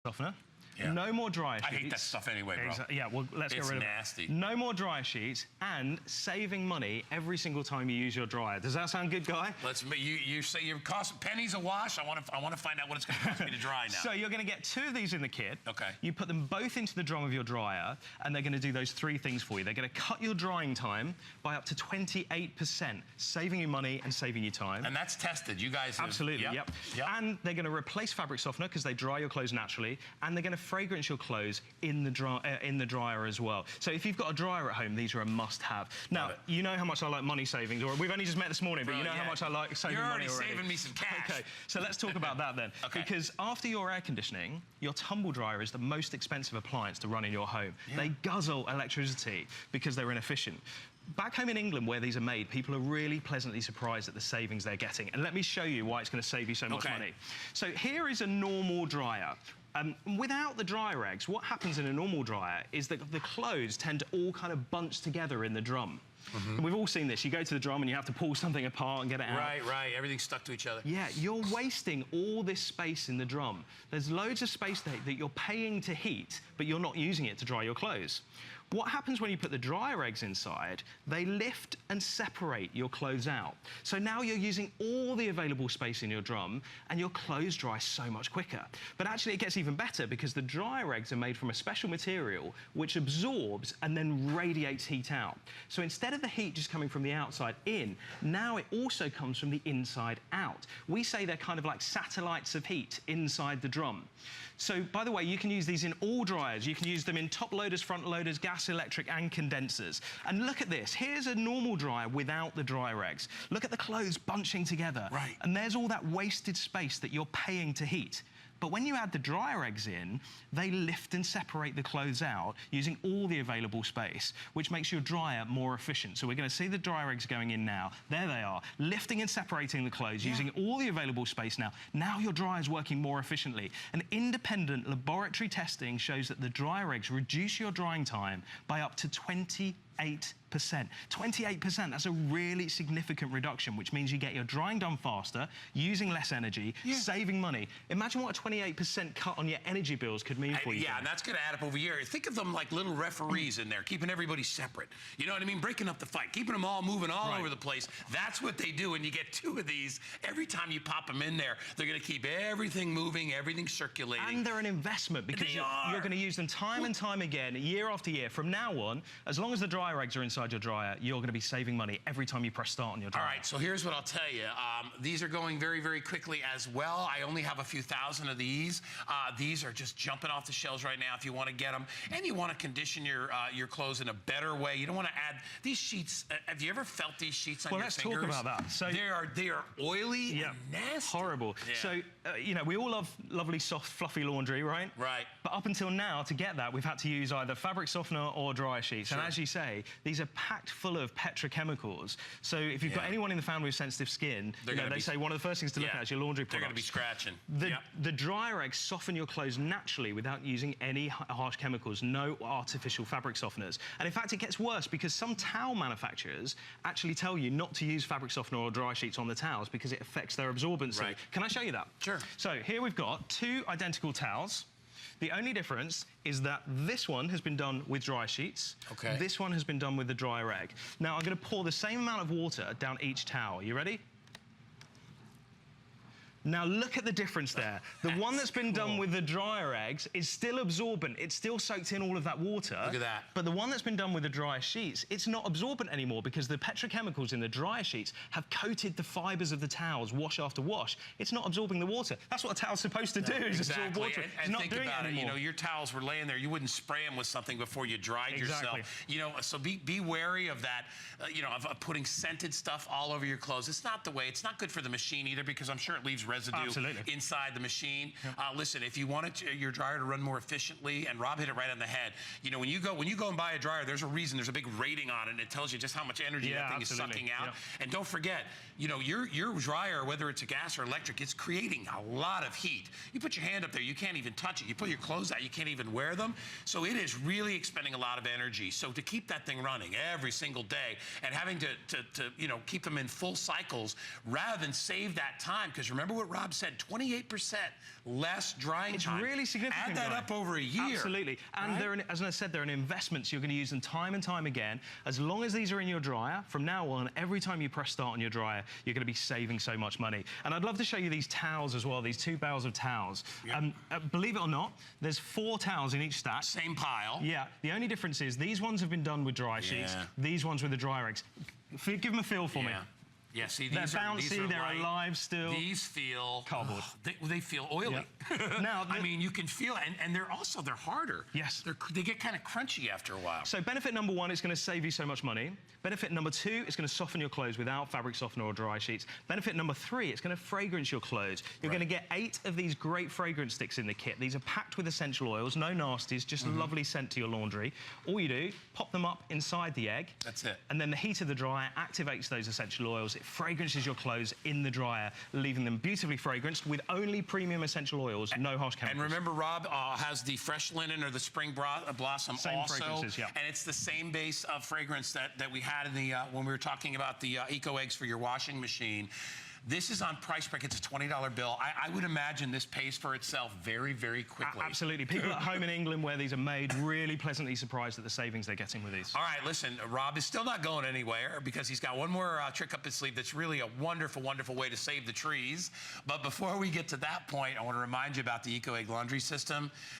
softener. Yeah. No more dryer sheets. I hate that stuff anyway, bro. Yeah, well, let's get rid of it. It's nasty. No more dryer sheets and saving money every single time you use your dryer. Does that sound good, Guy? You say you cost pennies a wash. I want to find out what it's going to cost me to dry now. So you're going to get 2 of these in the kit. Okay. You put them both into the drum of your dryer, and they're going to do those 3 things for you. They're going to cut your drying time by up to 28%, saving you money and saving you time. And that's tested. You guys have... Absolutely, yep. And they're going to replace fabric softener because they dry your clothes naturally, and they're going to fragrance your clothes in the dryer as well. So if you've got a dryer at home, these are a must-have. Now, you know how much I like money savings, or we've only just met this morning, but you know how much I like saving money already. You're already saving me some cash. Okay, so let's talk about that then. Because after your air conditioning, your tumble dryer is the most expensive appliance to run in your home. They guzzle electricity because they're inefficient. Back home in England, where these are made, people are really pleasantly surprised at the savings they're getting. And let me show you why it's going to save you so much money. So here is a normal dryer. Without the dryer eggs, what happens in a normal dryer is that the clothes tend to all kind of bunch together in the drum. And we've all seen this. You go to the drum and you have to pull something apart and get it out. Right. Everything's stuck to each other. Yeah, you're wasting all this space in the drum. There's loads of space there that you're paying to heat, but you're not using it to dry your clothes. What happens when you put the dryer eggs inside? They lift and separate your clothes out. So now you're using all the available space in your drum, and your clothes dry so much quicker. But actually, it gets even better because the dryer eggs are made from a special material which absorbs and then radiates heat out. So instead of the heat just coming from the outside in, now it also comes from the inside out. We say they're kind of like satellites of heat inside the drum. So, by the way, you can use these in all dryers. You can use them in top loaders, front loaders, gas, electric, and condensers. And look at this. Here's a normal dryer without the dryer eggs. Look at the clothes bunching together. Right. And there's all that wasted space that you're paying to heat. But when you add the dryer eggs in, they lift and separate the clothes out using all the available space, which makes your dryer more efficient. So we're going to see the dryer eggs going in now. There they are, lifting and separating the clothes using all the available space now. Now your dryer is working more efficiently. And independent laboratory testing shows that the dryer eggs reduce your drying time by up to 28%. 28%, that's a really significant reduction, which means you get your drying done faster, using less energy, saving money. Imagine what a 28% cut on your energy bills could mean for you. Yeah, and that's going to add up over years. Think of them like little referees in there, keeping everybody separate. You know what I mean? Breaking up the fight, keeping them all moving all over the place. That's what they do, and you get 2 of these. Every time you pop them in there, they're going to keep everything moving, everything circulating. And they're an investment because you're going to use them time and time again, year after year. From now on, as long as the dryer eggs are inside your dryer, you're going to be saving money every time you press start on your dryer. All right, so here's what I'll tell you. These are going very, very quickly as well. I only have a few thousand of these. These are just jumping off the shelves right now if you want to get them. And you want to condition your clothes in a better way. You don't want to add these sheets. Have you ever felt these sheets on your fingers? Well, let's talk about that. So they are oily and nasty. Horrible. Yeah. So, you know, we all love lovely, soft, fluffy laundry, right? Right. But up until now, to get that, we've had to use either fabric softener or dryer sheets. And as you say, these are packed full of petrochemicals. So if you've got anyone in the family with sensitive skin, they say one of the first things to look at is your laundry products. They're going to be scratching. The dryer eggs soften your clothes naturally without using any harsh chemicals, no artificial fabric softeners. And in fact, it gets worse because some towel manufacturers actually tell you not to use fabric softener or dryer sheets on the towels because it affects their absorbency. Right. Can I show you that? Sure. So here we've got 2 identical towels. The only difference is that this one has been done with dryer sheets. Okay. This one has been done with the dryer egg. Now, I'm going to pour the same amount of water down each towel. You ready? Now, look at the difference there. The one that's been done with the dryer eggs is still absorbent. It's still soaked in all of that water. Look at that. But the one that's been done with the dryer sheets, it's not absorbent anymore because the petrochemicals in the dryer sheets have coated the fibers of the towels wash after wash. It's not absorbing the water. That's what a towel's supposed to do, is absorb water. And not think doing about it anymore. You know, your towels were laying there. You wouldn't spray them with something before you dried yourself. You know, so be wary of that, you know, of putting scented stuff all over your clothes. It's not the way. It's not good for the machine either because I'm sure it leaves residue inside the machine. Listen, if you want your dryer to run more efficiently, and Rob hit it right on the head, you know, when you go and buy a dryer, there's a reason, there's a big rating on it, and it tells you just how much energy that thing is sucking out. And don't forget, you know, your dryer, whether it's a gas or electric, it's creating a lot of heat. You put your hand up there, you can't even touch it. You put your clothes out, you can't even wear them. So it is really expending a lot of energy. So to keep that thing running every single day and having to you know, keep them in full cycles rather than save that time, because remember what what Rob said, 28% less drying time. It's really significant. Add that up over a year. Absolutely. And right? they're, as I said, they're an investment, so you're going to use them time and time again. As long as these are in your dryer, from now on, every time you press start on your dryer, you're going to be saving so much money. And I'd love to show you these towels as well, these 2 bales of towels. Yep. Believe it or not, there's 4 towels in each stack. Same pile. Yeah. The only difference is these ones have been done with dry sheets. These ones with the dryer eggs. Give them a feel for me. Yeah, see, They're these bouncy, are they're light. alive still. These feel... Cardboard. They feel oily. Yeah. Now, I mean, you can feel it, and they're harder. Yes. They get kind of crunchy after a while. So benefit number 1 is going to save you so much money. Benefit number 2 is going to soften your clothes without fabric softener or dry sheets. Benefit number 3, it's going to fragrance your clothes. You're going to get 8 of these great fragrance sticks in the kit. These are packed with essential oils, no nasties, just lovely scent to your laundry. All you do, pop them up inside the egg. That's it. And then the heat of the dryer activates those essential oils. It fragrances your clothes in the dryer, leaving them beautifully fragranced with only premium essential oils, no harsh chemicals. And remember, Rob has the fresh linen or the spring blossom Same also. fragrances, yeah. And it's the same base of fragrance that we had in the when we were talking about the Ecoeggs for your washing machine. This is on price break. It's a $20 bill. I would imagine this pays for itself very, very quickly. Absolutely. People at home in England where these are made really pleasantly surprised at the savings they're getting with these. All right, listen, Rob is still not going anywhere because he's got one more trick up his sleeve that's really a wonderful, wonderful way to save the trees. But before we get to that point, I want to remind you about the Ecoegg laundry system.